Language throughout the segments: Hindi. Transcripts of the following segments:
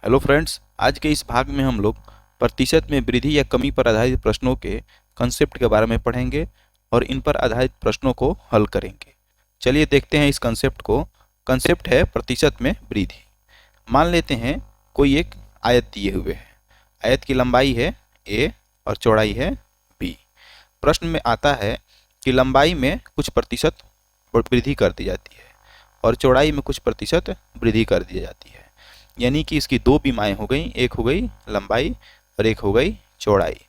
हेलो फ्रेंड्स, आज के इस भाग में हम लोग प्रतिशत में वृद्धि या कमी पर आधारित प्रश्नों के कंसेप्ट के बारे में पढ़ेंगे और इन पर आधारित प्रश्नों को हल करेंगे। चलिए देखते हैं इस कंसेप्ट को। कंसेप्ट है प्रतिशत में वृद्धि। मान लेते हैं कोई एक आयत दिए हुए है। आयत की लंबाई है a और चौड़ाई है b। प्रश्न में आता है कि लंबाई में कुछ प्रतिशत वृद्धि कर दी जाती है और चौड़ाई में कुछ प्रतिशत वृद्धि कर दी जाती है। यानी कि इसकी दो बीमाएँ हो गई, एक हो गई लंबाई और एक हो गई चौड़ाई।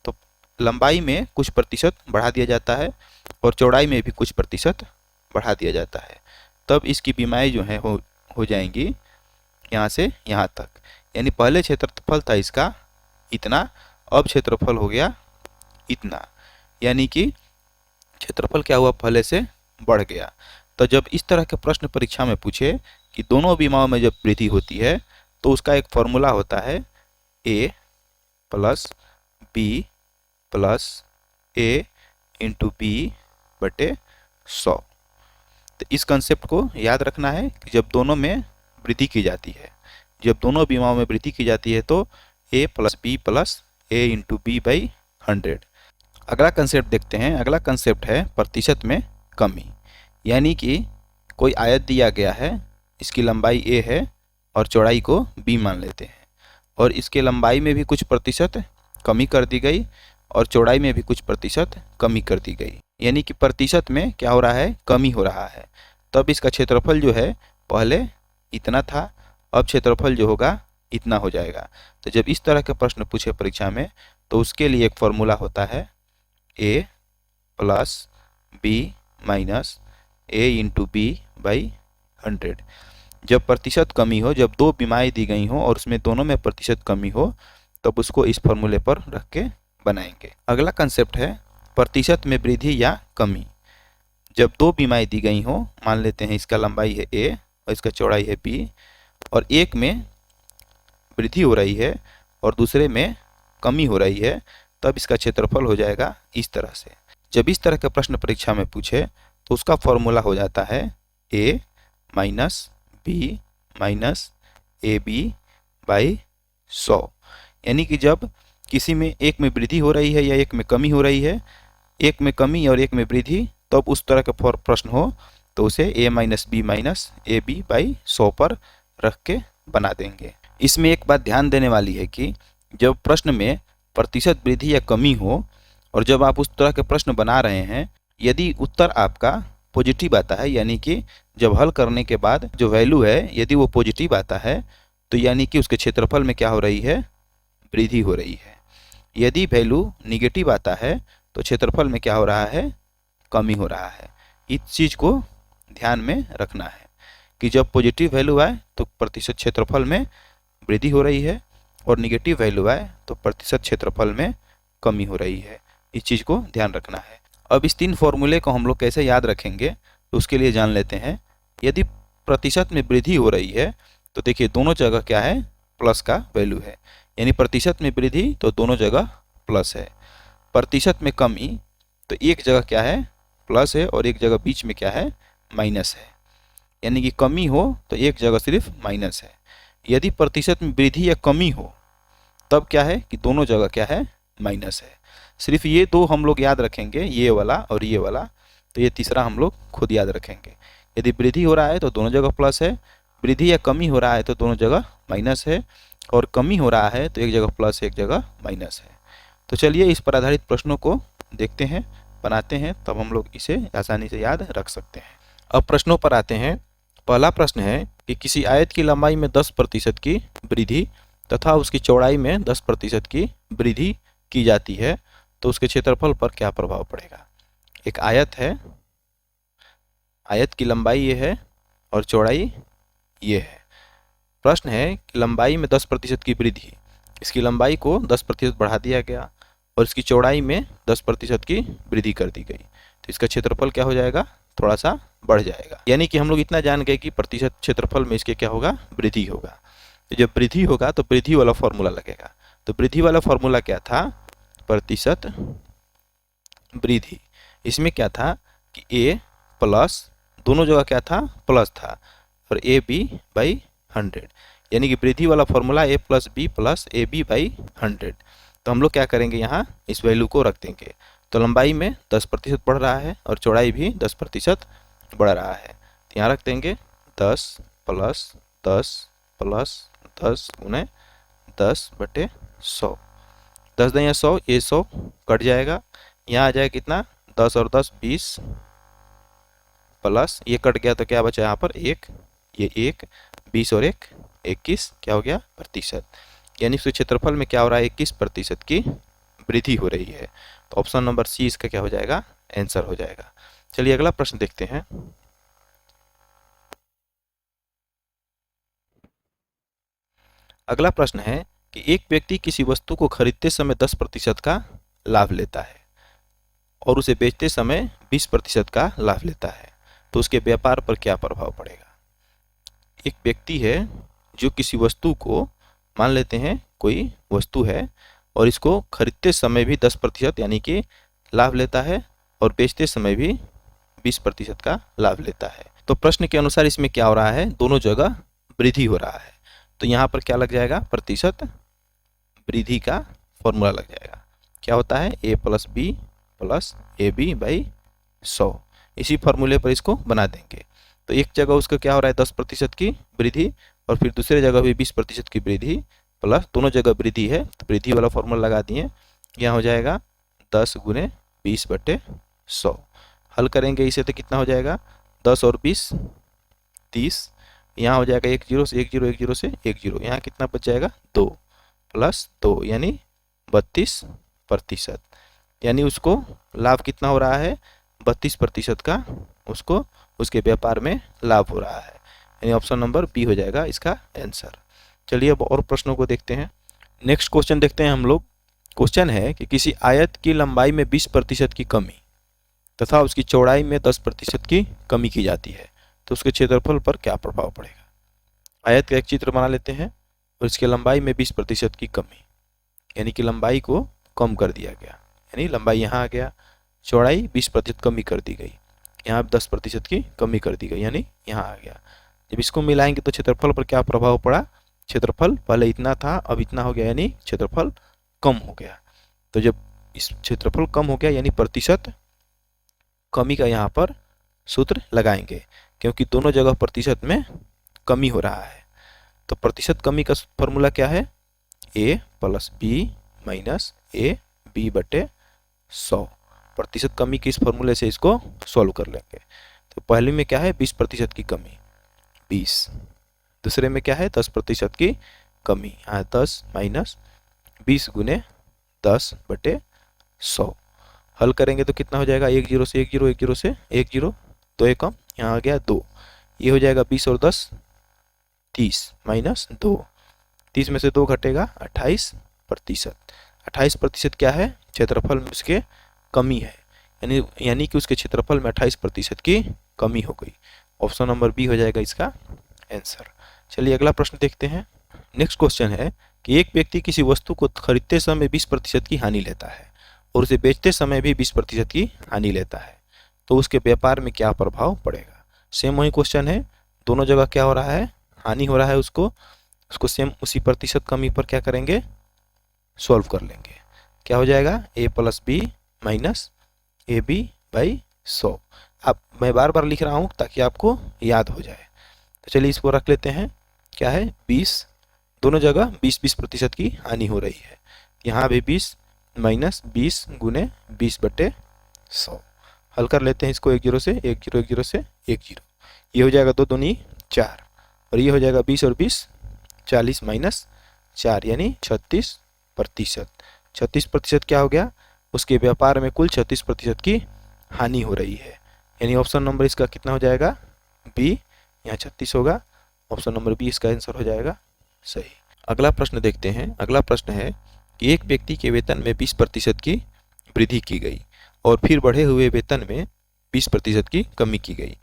तो लंबाई में कुछ प्रतिशत बढ़ा दिया जाता है और चौड़ाई में भी कुछ प्रतिशत बढ़ा दिया जाता है। तब इसकी बीमाएँ जो हैं हो जाएंगी यहाँ से यहाँ तक। यानी पहले क्षेत्रफल था इसका इतना, अब क्षेत्रफल हो गया इतना। यानी कि क्षेत्रफल क्या हुआ, पहले से बढ़ गया। तो जब इस तरह के प्रश्न परीक्षा में पूछे कि दोनों बीमाओं में जब वृद्धि होती है तो उसका एक फॉर्मूला होता है a plus B plus a into B बटे 100। तो इस कंसेप्ट को याद रखना है कि जब दोनों में वृद्धि की जाती है, जब दोनों बीमाओं में वृद्धि की जाती है तो a plus B plus a into B by 100। अगला कंसेप्ट देखते हैं। अगला कंसेप्ट है प्रतिशत में कमी। यानी कि कोई आयत दिया गया है, इसकी लंबाई a है और चौड़ाई को b मान लेते हैं, और इसके लंबाई में भी कुछ प्रतिशत कमी कर दी गई और चौड़ाई में भी कुछ प्रतिशत कमी कर दी गई। यानी कि प्रतिशत में क्या हो रहा है, कमी हो रहा है। तब इसका क्षेत्रफल जो है पहले इतना था, अब क्षेत्रफल जो होगा इतना हो जाएगा। तो जब इस तरह के प्रश्न पूछे परीक्षा में तो उसके लिए एक फॉर्मूला होता है a plus B minus a into B by 100। जब प्रतिशत कमी हो, जब दो बीमाएँ दी गई हों और उसमें दोनों में प्रतिशत कमी हो, तब उसको इस फॉर्मूले पर रख के बनाएंगे। अगला कंसेप्ट है प्रतिशत में वृद्धि या कमी। जब दो बीमाएँ दी गई हों, मान लेते हैं इसका लंबाई है a और इसका चौड़ाई है b, और एक में वृद्धि हो रही है और दूसरे में कमी हो रही है, तब इसका क्षेत्रफल हो जाएगा इस तरह से। जब इस तरह के प्रश्न परीक्षा में पूछे तो उसका फॉर्मूला हो जाता है a minus B minus A B by 100। यानी कि जब किसी में एक में वृद्धि हो रही है या एक में कमी हो रही है, एक में कमी और एक में वृद्धि, तब उस तरह का प्रश्न हो तो उसे a minus B minus A B by 100 पर रख के बना देंगे। इसमें एक बात ध्यान देने वाली है कि जब प्रश्न में प्रतिशत वृद्धि या कमी हो और जब आप उस तरह के प्रश्न बना रहे हैं, यदि उत्तर आपका पॉजिटिव आता है, यानी कि जब हल करने के बाद जो वैल्यू है यदि वो पॉजिटिव आता है तो यानी कि उसके क्षेत्रफल में क्या हो रही है, वृद्धि हो रही है। यदि वैल्यू निगेटिव आता है तो क्षेत्रफल में क्या हो रहा है, कमी हो रहा है। इस चीज़ को ध्यान में रखना है कि जब पॉजिटिव वैल्यू आए तो प्रतिशत क्षेत्रफल में वृद्धि हो रही है और निगेटिव वैल्यू आए तो प्रतिशत क्षेत्रफल में कमी हो रही है। इस चीज़ को ध्यान रखना है। अब इस तीन फॉर्मूले को हम लोग कैसे याद रखेंगे तो उसके लिए जान लेते हैं। यदि प्रतिशत में वृद्धि हो रही है तो देखिए दोनों जगह क्या है, प्लस का वैल्यू है। यानी प्रतिशत में वृद्धि तो दोनों जगह प्लस है। प्रतिशत में कमी तो एक जगह क्या है, प्लस है, और एक जगह बीच में क्या है, माइनस है। यानी कि कमी हो तो एक जगह सिर्फ माइनस है। यदि प्रतिशत में वृद्धि या कमी हो तब क्या है कि दोनों जगह क्या है, माइनस है। सिर्फ ये दो हम लोग याद रखेंगे, ये वाला और ये वाला। तो ये तीसरा हम लोग खुद याद रखेंगे। यदि वृद्धि हो रहा है तो दोनों जगह प्लस है, वृद्धि या कमी हो रहा है तो दोनों जगह माइनस है, और कमी हो रहा है तो एक जगह प्लस एक जगह माइनस है। तो चलिए इस पर आधारित प्रश्नों को देखते हैं, बनाते हैं, तब हम लोग इसे आसानी से याद रख सकते हैं। अब प्रश्नों पर आते हैं। पहला प्रश्न है कि किसी आयत की लंबाई में 10% की वृद्धि तथा उसकी चौड़ाई में 10% की वृद्धि की जाती है तो उसके क्षेत्रफल पर क्या प्रभाव पड़ेगा। एक आयत है, आयत की लंबाई ये है और चौड़ाई ये है। प्रश्न है कि लंबाई में 10% की वृद्धि, इसकी लंबाई को 10% बढ़ा दिया गया और इसकी चौड़ाई में 10% की वृद्धि कर दी गई, तो इसका क्षेत्रफल क्या हो जाएगा, थोड़ा सा बढ़ जाएगा। यानी कि हम लोग इतना जान गए कि प्रतिशत क्षेत्रफल में इसके क्या होगा, वृद्धि होगा। तो जब वृद्धि होगा तो वृद्धि वाला फॉर्मूला लगेगा। तो वृद्धि वाला फॉर्मूला क्या था, प्रतिशत वृद्धि। इसमें क्या था कि a प्लस, दोनों जगह क्या था, प्लस था, और ए बी बाई 100। यानी कि वृद्धि वाला formula a plus B plus A B by 100। तो हम लोग क्या करेंगे, यहाँ इस वैल्यू को रख देंगे। तो लंबाई में 10% बढ़ रहा है और चौड़ाई भी 10% बढ़ रहा है। तो यहाँ रख देंगे 10 प्लस 10 प्लस 10 गुने 10/100। 10 या 100, ये 100 कट जाएगा। यहाँ आ जाएगा कितना, 10 और 10 20 प्लस ये कट गया तो क्या बचा यहाँ पर 1, ये 1 20 और 1 21, क्या हो गया प्रतिशत। यानी इसके क्षेत्रफल में क्या हो रहा है, 21% की वृद्धि हो रही है। तो ऑप्शन नंबर सी इसका क्या हो जाएगा, आंसर हो जाएगा। चलिए अगला प्रश्न देखते हैं। अगला प्रश्न है कि एक व्यक्ति किसी वस्तु को खरीदते समय 10% का लाभ लेता है और उसे बेचते समय 20% का लाभ लेता है, तो उसके व्यापार पर क्या प्रभाव पड़ेगा। एक व्यक्ति है जो किसी वस्तु को, मान लेते हैं कोई वस्तु है और इसको खरीदते समय भी 10% यानी कि लाभ लेता है और बेचते समय भी 20% का लाभ लेता है। तो प्रश्न के अनुसार इसमें क्या हो रहा है, दोनों जगह वृद्धि हो रहा है। तो यहाँ पर क्या लग जाएगा, प्रतिशत वृद्धि का फॉर्मूला लग जाएगा। क्या होता है, a plus B plus A B by 100। इसी फॉर्मूले पर इसको बना देंगे। तो एक जगह उसका क्या हो रहा है 10% की वृद्धि और फिर दूसरे जगह भी 20% की वृद्धि, प्लस दोनों जगह वृद्धि है तो वृद्धि वाला फॉर्मूला लगा दिए। यहाँ हो जाएगा 10 गुने 20/100। हल करेंगे इसे तो कितना हो जाएगा, 10 और 20 30। यहाँ हो जाएगा 1 0 से 1 0, 1 0 से 1 0, यहाँ कितना बच जाएगा 2 प्लस 2 यानी 32%। यानी उसको लाभ कितना हो रहा है, 32% का उसको उसके व्यापार में लाभ हो रहा है। यानी ऑप्शन नंबर बी हो जाएगा इसका आंसर। चलिए अब और प्रश्नों को देखते हैं। नेक्स्ट क्वेश्चन देखते हैं हम लोग। क्वेश्चन है कि किसी आयत की लंबाई में 20% की कमी तथा उसकी चौड़ाई में 10% की कमी की जाती है, तो उसके क्षेत्रफल पर क्या प्रभाव पड़ेगा। आयत का एक चित्र बना लेते हैं और इसके लंबाई में 20% की कमी, यानी कि लंबाई को कम कर दिया गया, यानी लंबाई यहाँ आ गया, चौड़ाई 20% कमी कर दी गई, यहाँ 10% की कमी कर दी गई, यानी यहाँ आ गया। जब इसको मिलाएंगे तो क्षेत्रफल पर क्या प्रभाव पड़ा, क्षेत्रफल पहले इतना था अब इतना हो गया, यानी क्षेत्रफल कम हो गया। तो जब इस क्षेत्रफल कम हो गया यानी प्रतिशत कमी का यहाँ पर सूत्र लगाएंगे, क्योंकि दोनों जगह प्रतिशत में कमी हो रहा है। तो प्रतिशत कमी का फॉर्मूला क्या है, a plus B minus A B बटे 100। प्रतिशत कमी के इस फॉर्मूले से इसको सॉल्व कर लेंगे। तो पहले में क्या है 20% की कमी 20, दूसरे में क्या है 10% की कमी, यहाँ 10 माइनस 20 गुने 10/100। हल करेंगे तो कितना हो जाएगा, 1 0 से 1 0, 1 0 से 1 0, 2 एकम, यहाँ आ गया 2, ये हो जाएगा 20 और 10 30 माइनस 2, 30 में से 2 घटेगा 28%। 28% क्या है, क्षेत्रफल में उसके कमी है, यानी कि उसके क्षेत्रफल में 28% की कमी हो गई। ऑप्शन नंबर बी हो जाएगा इसका आंसर। चलिए अगला प्रश्न देखते हैं। नेक्स्ट क्वेश्चन है कि एक व्यक्ति किसी वस्तु को खरीदते समय 20% की हानि लेता है और उसे बेचते समय भी 20% की हानि लेता है, तो उसके व्यापार में क्या प्रभाव पड़ेगा। सेम वही क्वेश्चन है, दोनों जगह क्या हो रहा है, हानि हो रहा है, उसको सेम उसी प्रतिशत कमी पर क्या करेंगे, सॉल्व कर लेंगे। क्या हो जाएगा, a plus B minus A B by 100। अब मैं बार बार लिख रहा हूँ ताकि आपको याद हो जाए। तो चलिए इसको रख लेते हैं, क्या है 20, दोनों जगह 20% की हानि हो रही है, यहाँ भी 20 माइनस 20 गुने 20/100। हल कर लेते हैं इसको, 1 0 से 1 0, 1 0 से 1 0, ये हो जाएगा 2 दूनी 4 और ये हो जाएगा 20 और 20 40 माइनस 4 यानी 36%। 36% क्या हो गया, उसके व्यापार में कुल 36% की हानि हो रही है, यानी ऑप्शन नंबर इसका कितना हो जाएगा, बी, यहाँ 36 होगा, ऑप्शन नंबर बी इसका आंसर हो जाएगा सही। अगला प्रश्न देखते हैं। अगला प्रश्न है कि एक व्यक्ति के वेतन में 20% की वृद्धि की गई और फिर बढ़े हुए वेतन में 20% की कमी की गई,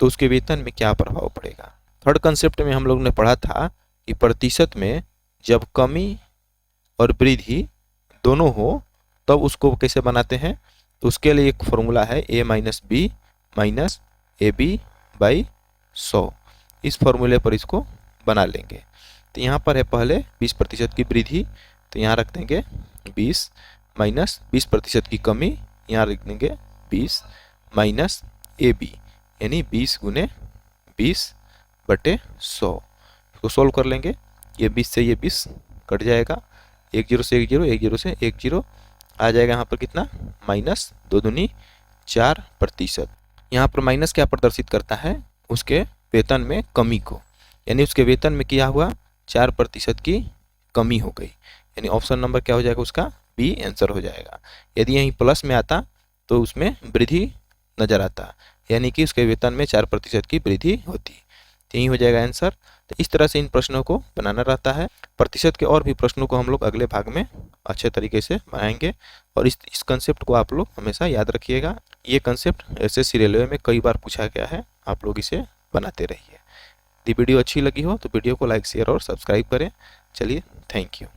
तो उसके वेतन में क्या प्रभाव पड़ेगा। थर्ड कंसेप्ट में हम लोग ने पढ़ा था कि प्रतिशत में जब कमी और वृद्धि दोनों हो तब उसको कैसे बनाते हैं, तो उसके लिए एक फॉर्मूला है a minus B minus A B by 100। इस फॉर्मूले पर इसको बना लेंगे। तो यहाँ पर है पहले 20% की वृद्धि, तो यहाँ रख देंगे 20 माइनस 20% की कमी, यहाँ रख देंगे 20 माइनस AB, यानी 20 गुने 20/100। इसको सोल्व कर लेंगे, ये 20 से ये 20 कट जाएगा, 1 0 से 1 0, 1 0 से 1 0 आ जाएगा। यहाँ पर कितना, माइनस 2 दूनी 4%। यहाँ पर माइनस क्या प्रदर्शित करता है, उसके वेतन में कमी को, यानी उसके वेतन में क्या हुआ, 4% की कमी हो गई, यानी ऑप्शन नंबर क्या हो जाएगा उसका, बी आंसर हो जाएगा। यदि यहीं प्लस में आता तो उसमें वृद्धि नजर आता, यानी कि उसके वेतन में 4% की वृद्धि होती, तो यही हो जाएगा आंसर। तो इस तरह से इन प्रश्नों को बनाना रहता है। प्रतिशत के और भी प्रश्नों को हम लोग अगले भाग में अच्छे तरीके से बनाएंगे, और इस कंसेप्ट को आप लोग हमेशा याद रखिएगा। ये कंसेप्ट एसएससी रेलवे में कई बार पूछा गया है, आप लोग इसे बनाते रहिए। यदि वीडियो अच्छी लगी हो तो वीडियो को लाइक, शेयर और सब्सक्राइब करें। चलिए, थैंक यू।